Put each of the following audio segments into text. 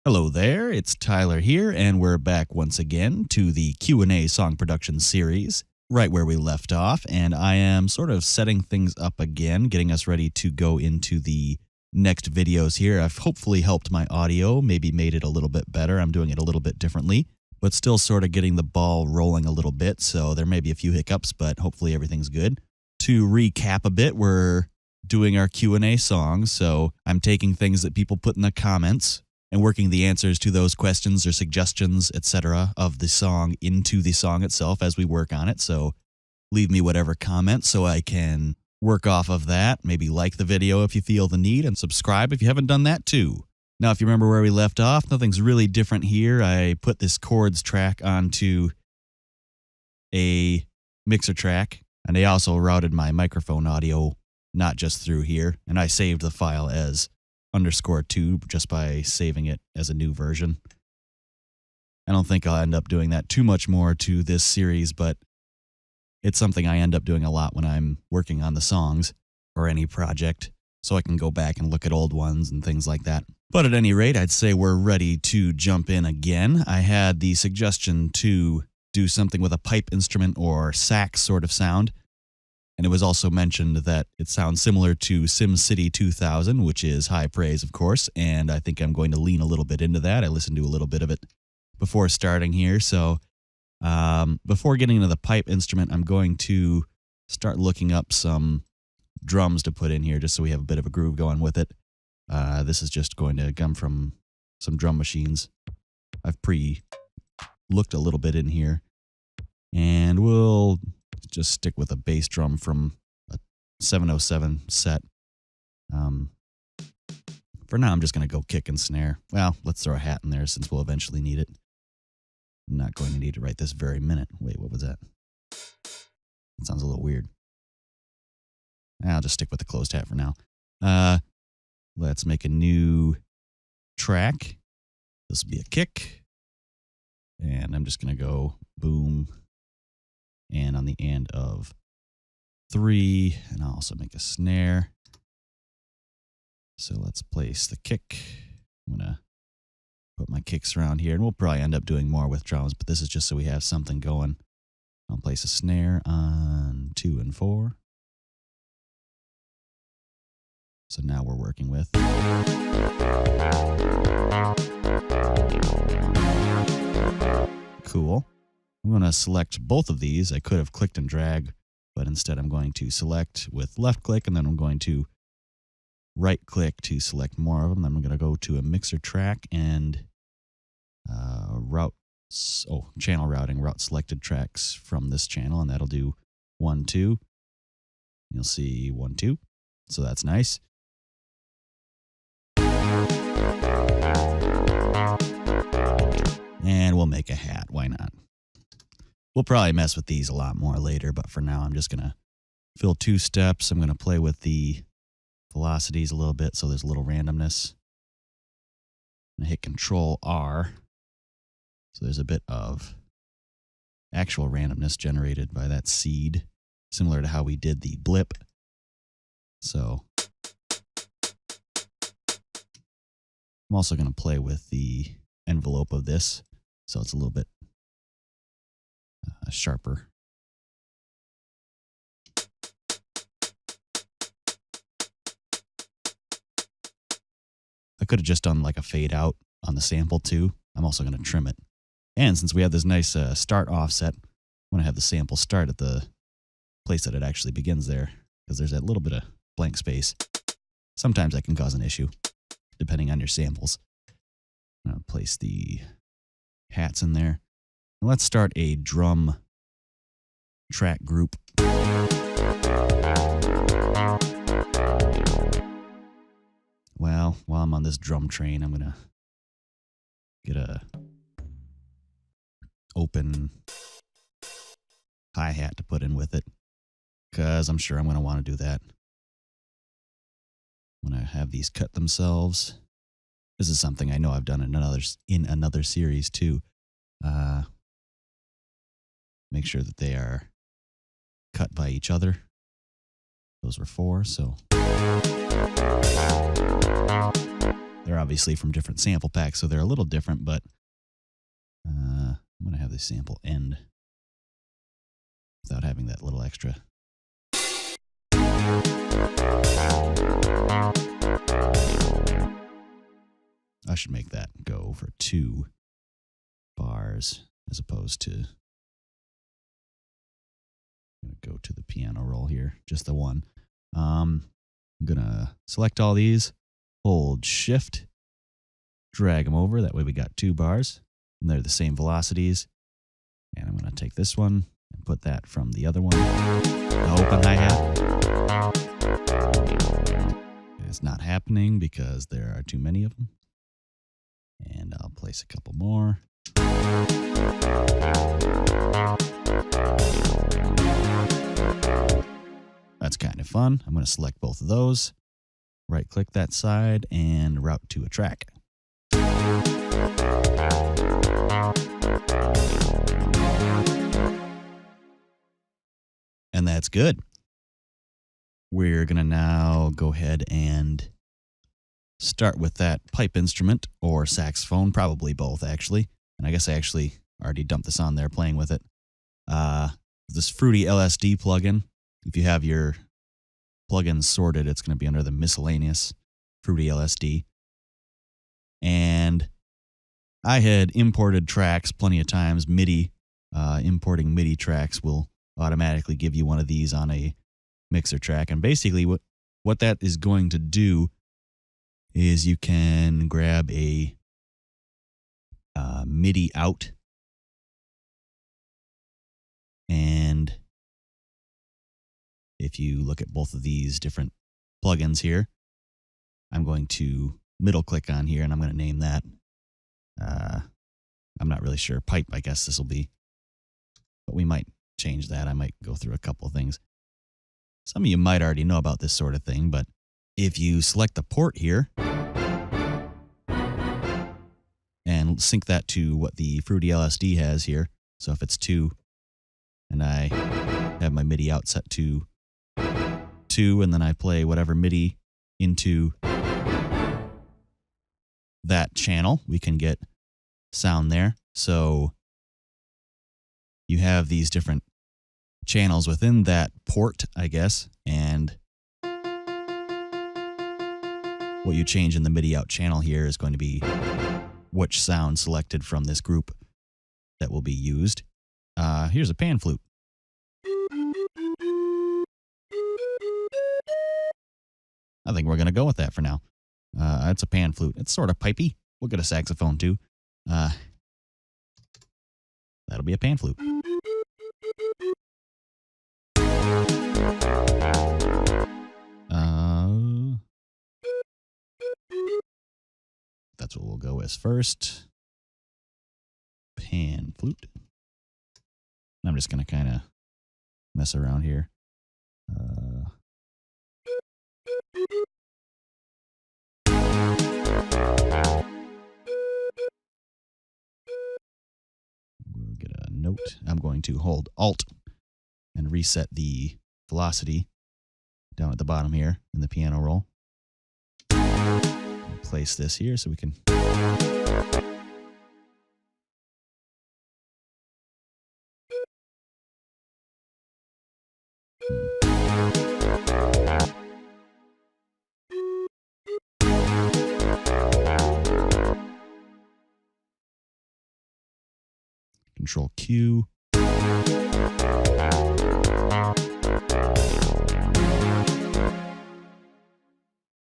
Hello there, it's Tyler here, and we're back once again to the Q&A song production series, right where we left off, and I am sort of setting things up again, getting us ready to go into the next videos here. I've hopefully helped my audio, maybe made it a little bit better. I'm doing it a little bit differently, but still sort of getting the ball rolling a little bit, so there may be a few hiccups, but hopefully everything's good. To recap a bit, we're doing our Q&A songs, so I'm taking things that people put in the comments and working the answers to those questions or suggestions, etc., of the song into the song itself as we work on it. So leave me whatever comments so I can work off of that. Maybe like the video if you feel the need, and subscribe if you haven't done that too. Now, if you remember where we left off, nothing's really different here. I put this chords track onto a mixer track, and I also routed my microphone audio not just through here, and I saved the file as _2 just by saving it as a new version. I don't think I'll end up doing that too much more to this series, but it's something I end up doing a lot when I'm working on the songs or any project, so I can go back and look at old ones and things like that. But at any rate, I'd say we're ready to jump in again. I had the suggestion to do something with a pipe instrument or sax sort of sound. And it was also mentioned that it sounds similar to SimCity 2000, which is high praise, of course, and I think I'm going to lean a little bit into that. I listened to a little bit of it before starting here, so before getting into the pipe instrument, I'm going to start looking up some drums to put in here just so we have a bit of a groove going with it. This is just going to come from some drum machines. I've pre-looked a little bit in here, and we'll just stick with a bass drum from a 707 set. For now, I'm just going to go kick and snare. Well, let's throw a hat in there since we'll eventually need it. I'm not going to need it right this very minute. Wait, what was that? That sounds a little weird. I'll just stick with the closed hat for now. Let's make a new track. This will be a kick. And I'm just going to go boom. And on the end of 3, and I'll also make a snare. So let's place the kick. I'm going to put my kicks around here, and we'll probably end up doing more with drums, but this is just so we have something going. I'll place a snare on 2 and 4. So now we're working with. Cool. I'm going to select both of these. I could have clicked and drag, but instead I'm going to select with left click, and then I'm going to right click to select more of them. Then I'm going to go to a mixer track and channel routing, route selected tracks from this channel, and that'll do 1, 2. You'll see 1, 2. So that's nice. And we'll make a hat. Why not? We'll probably mess with these a lot more later, but for now I'm just going to fill 2 steps. I'm going to play with the velocities a little bit so there's a little randomness. I'm going to hit Control R. So there's a bit of actual randomness generated by that seed, similar to how we did the blip. So I'm also going to play with the envelope of this so it's a little bit sharper. I could have just done like a fade out on the sample too. I'm also going to trim it. And since we have this nice start offset, I'm going to have the sample start at the place that it actually begins there, because there's that little bit of blank space. Sometimes that can cause an issue, depending on your samples. I'm going to place the hats in there. And let's start a drum track group. Well, while I'm on this drum train, I'm going to get a open hi-hat to put in with it, because I'm sure I'm going to want to do that. I'm going to have these cut themselves. This is something I know I've done in another series too. Make sure that they are cut by each other. Those were 4, so They're obviously from different sample packs, so they're a little different, but I'm going to have the sample end without having that little extra. I should make that go for 2 bars as opposed to, I'm going to go to the piano roll here, just the one. I'm going to select all these, hold shift, drag them over. That way we got 2 bars and they're the same velocities. And I'm going to take this one and put that from the other one, the open hi-hat. It's not happening because there are too many of them. And I'll place a couple more. That's kind of fun. I'm going to select both of those, right-click that side, and route to a track. And that's good. We're going to now go ahead and start with that pipe instrument or saxophone, probably both actually. And I guess I actually already dumped this on there playing with it. This Fruity LSD plugin, if you have your plugins sorted, it's going to be under the miscellaneous Fruity LSD. And I had imported tracks plenty of times. MIDI, importing MIDI tracks will automatically give you one of these on a mixer track. And basically what that is going to do is you can grab a MIDI out, and if you look at both of these different plugins here, I'm going to middle click on here and I'm going to name that, I'm not really sure, pipe I guess this will be, but we might change that. I might go through a couple of things. Some of you might already know about this sort of thing, but if you select the port here and sync that to what the Fruity LSD has here, so if it's 2 and I have my MIDI out set to 2 and then I play whatever MIDI into that channel, we can get sound there. So you have these different channels within that port, I guess, and what you change in the MIDI out channel here is going to be which sound selected from this group that will be used. Here's a pan flute. I think we're going to go with that for now. It's a pan flute. It's sort of pipey. We'll get a saxophone too. That'll be a pan flute. That's what we'll go as first. Pan flute. I'm just going to kind of mess around here. We'll get a note. I'm going to hold Alt and reset the velocity down at the bottom here in the piano roll. Place this here so we can Control Q.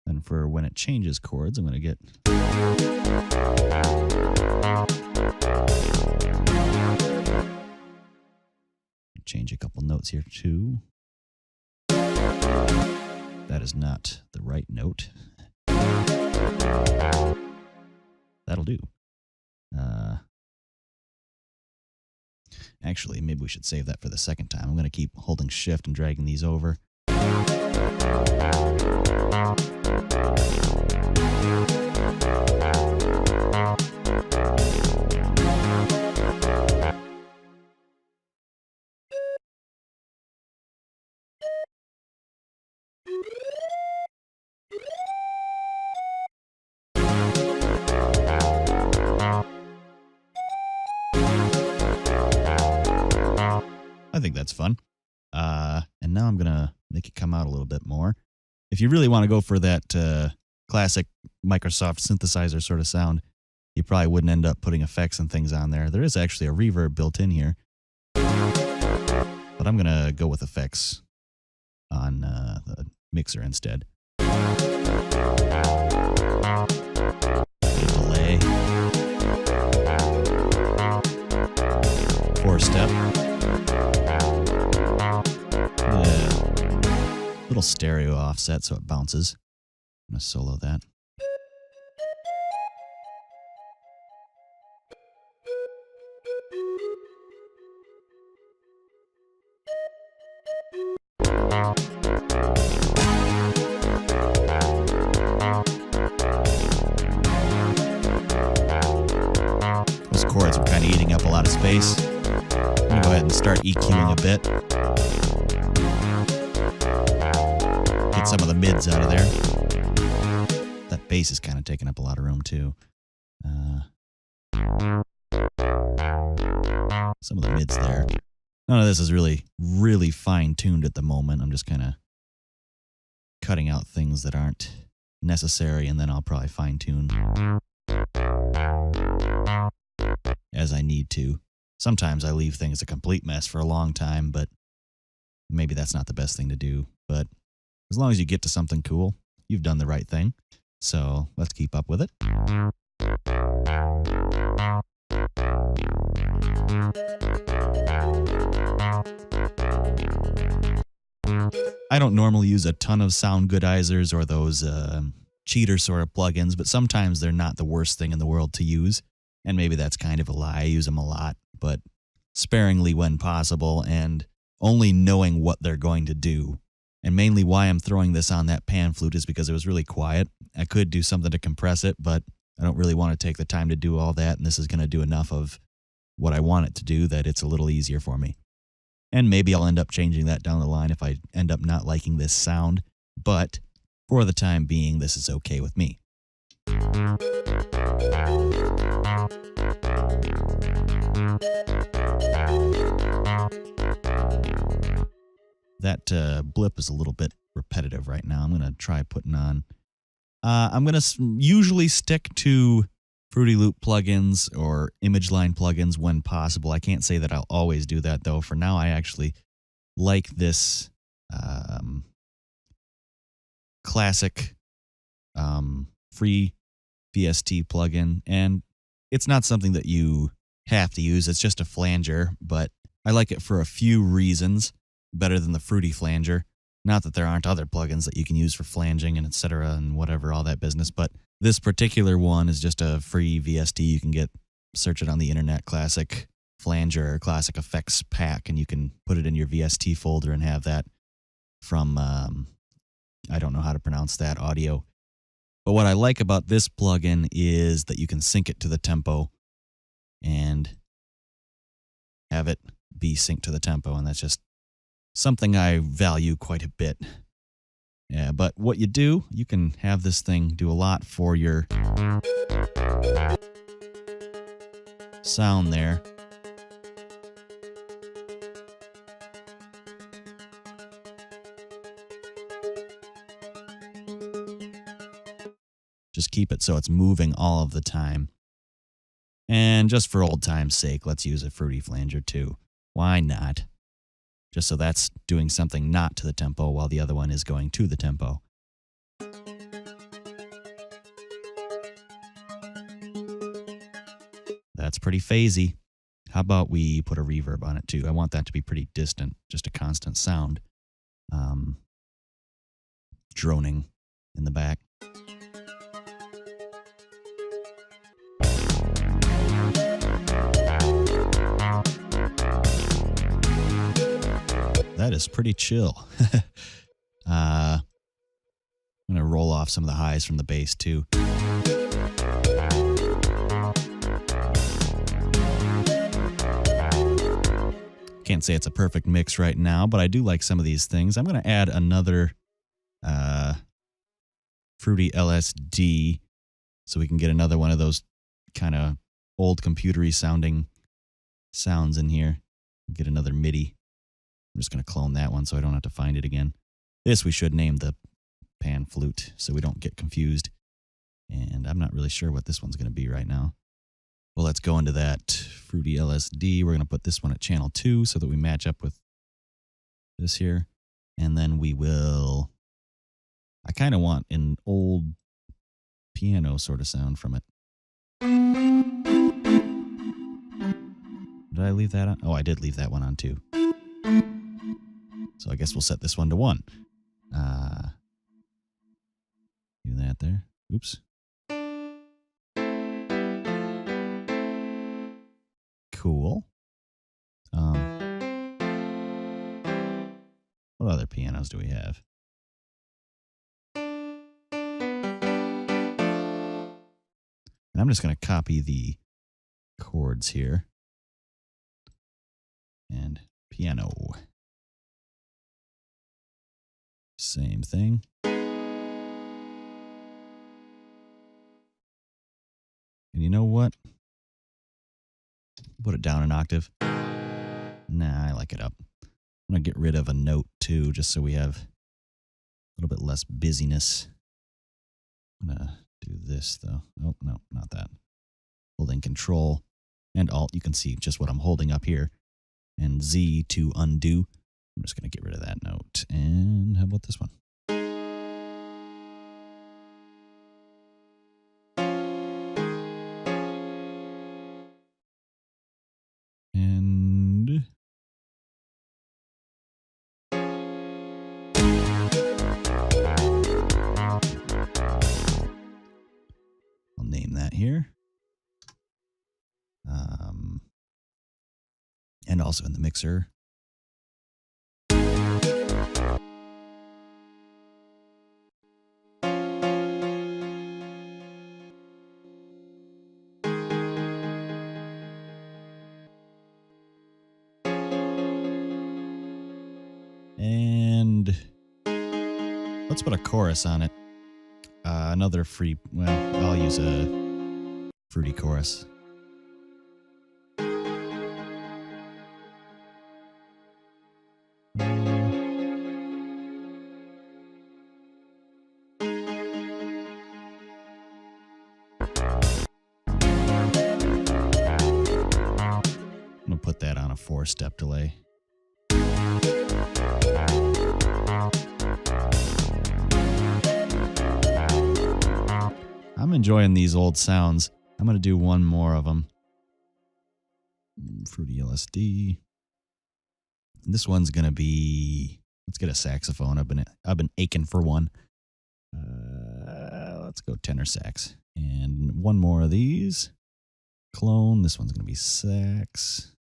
Then for when it changes chords, I'm going to get change a couple notes here too. That is not the right note. That'll do. Actually, maybe we should save that for the second time. I'm going to keep holding shift and dragging these over. I think that's fun. And now I'm going to make it come out a little bit more. If you really want to go for that classic Microsoft synthesizer sort of sound, you probably wouldn't end up putting effects and things on there. There is actually a reverb built in here. But I'm going to go with effects on the mixer instead. Delay. 4-step. Little stereo offset so it bounces. I'm going to solo that. Those chords are kind of eating up a lot of space. I'm going to go ahead and start EQing a bit. Get some of the mids out of there. That bass is kind of taking up a lot of room too. Some of the mids there. None of this is really fine-tuned at the moment. I'm just kind of cutting out things that aren't necessary, and then I'll probably fine-tune as I need to. Sometimes I leave things a complete mess for a long time, but maybe that's not the best thing to do. But as long as you get to something cool, you've done the right thing. So let's keep up with it. I don't normally use a ton of sound goodizers or those cheater sort of plugins, but sometimes they're not the worst thing in the world to use. And maybe that's kind of a lie. I use them a lot, but sparingly when possible and only knowing what they're going to do. And mainly why I'm throwing this on that pan flute is because it was really quiet. I could do something to compress it, but I don't really want to take the time to do all that, and this is going to do enough of what I want it to do that it's a little easier for me. And maybe I'll end up changing that down the line if I end up not liking this sound, but for the time being, this is okay with me. That blip is a little bit repetitive right now. I'm going to try putting on... I'm going to usually stick to Fruity Loop plugins or image line plugins when possible. I can't say that I'll always do that, though. For now, I actually like this classic free VST plugin. And it's not something that you have to use. It's just a flanger, but I like it for a few reasons better than the Fruity flanger. Not that there aren't other plugins that you can use for flanging and etc. and whatever, all that business, but this particular one is just a free VST. You can search it on the internet, classic flanger or classic effects pack, and you can put it in your VST folder and have that from, I don't know how to pronounce that, audio. But what I like about this plugin is that you can sync it to the tempo and have it be synced to the tempo, and that's just something I value quite a bit. Yeah, but what you do, you can have this thing do a lot for your sound there. Just keep it so it's moving all of the time. And just for old time's sake, let's use a Fruity flanger too. Why not? Just so that's doing something not to the tempo while the other one is going to the tempo. That's pretty phasey. How about we put a reverb on it too? I want that to be pretty distant, just a constant sound. Droning in the back. That is pretty chill. I'm going to roll off some of the highs from the bass too. Can't say it's a perfect mix right now, but I do like some of these things. I'm going to add another Fruity LSD so we can get another one of those kind of old computery sounding sounds in here. Get another MIDI. I'm just going to clone that one so I don't have to find it again. This we should name the pan flute so we don't get confused. And I'm not really sure what this one's going to be right now. Well, let's go into that Fruity LSD. We're going to put this one at channel 2 so that we match up with this here. And then we will... I kind of want an old piano sort of sound from it. Did I leave that on? Oh, I did leave that one on too. So I guess we'll set this one to 1. Do that there. Oops. Cool. What other pianos do we have? And I'm just going to copy the chords here. And piano. Same thing. And you know what? Put it down an octave. Nah, I like it up. I'm going to get rid of a note too, just so we have a little bit less busyness. I'm going to do this though. Oh, no, not that. Holding Control and Alt. You can see just what I'm holding up here. And Z to undo. I'm just going to get rid of that note. And how about this one? And I'll name that here. And also in the mixer. And let's put a chorus on it. Another free, well, I'll use a fruity chorus. I'm going to put that on a 4-step delay. I'm enjoying these old sounds. I'm going to do one more of them. Fruity LSD. This one's going to be, let's get a saxophone. I've been aching for one. Let's go tenor sax. And one more of these. Clone. This one's going to be sax.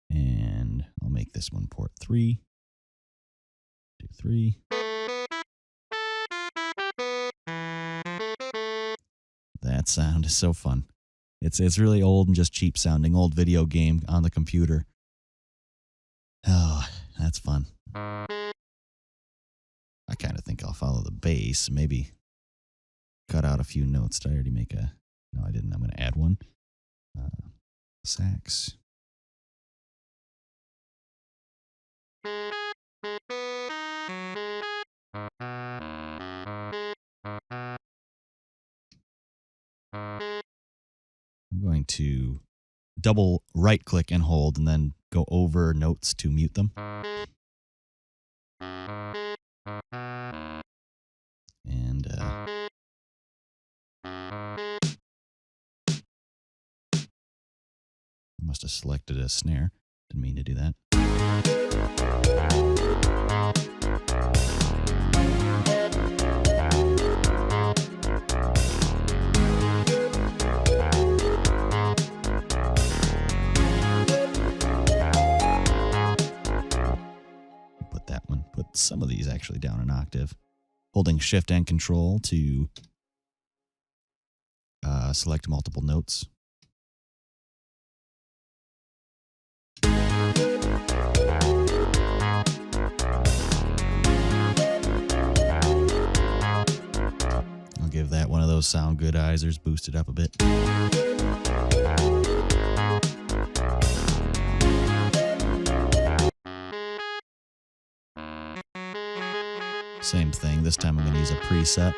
And I'll make this one port 3. Do 3. That sound is so fun. It's really old and just cheap sounding old video game on the computer. Oh, that's fun. I kind of think I'll follow the bass. Maybe cut out a few notes. Did I already make a... No, I didn't. I'm going to add one. Sax. I'm going to double right click and hold and then go over notes to mute them. And I must have selected a snare. Didn't mean to do that. Put that one, put some of these actually down an octave. Holding Shift and Control to select multiple notes. I'll give that one of those sound goodizers, boost it up a bit. Same thing. This time I'm going to use a preset.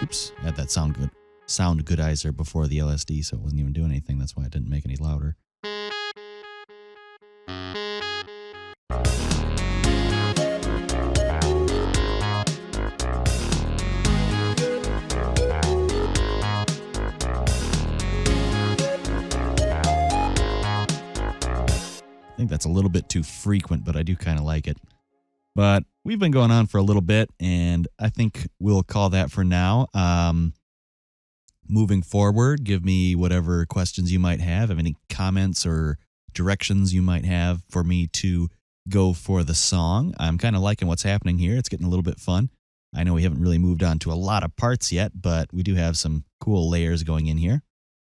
Oops, I had that sound goodizer before the LSD, so it wasn't even doing anything. That's why it didn't make any louder. I think that's a little bit too frequent, but I do kind of like it. But we've been going on for a little bit, and I think we'll call that for now. Moving forward, give me whatever questions you might have any comments or directions you might have for me to go for the song. I'm kind of liking what's happening here. It's getting a little bit fun. I know we haven't really moved on to a lot of parts yet, but we do have some cool layers going in here,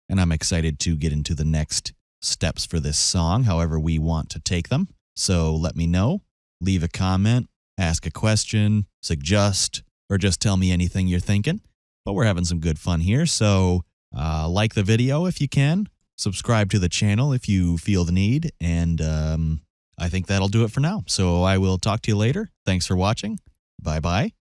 and I'm excited to get into the next steps for this song, however we want to take them. So let me know. Leave a comment, ask a question, suggest, or just tell me anything you're thinking. But we're having some good fun here, so like the video if you can. Subscribe to the channel if you feel the need, and I think that'll do it for now. So I will talk to you later. Thanks for watching. Bye-bye.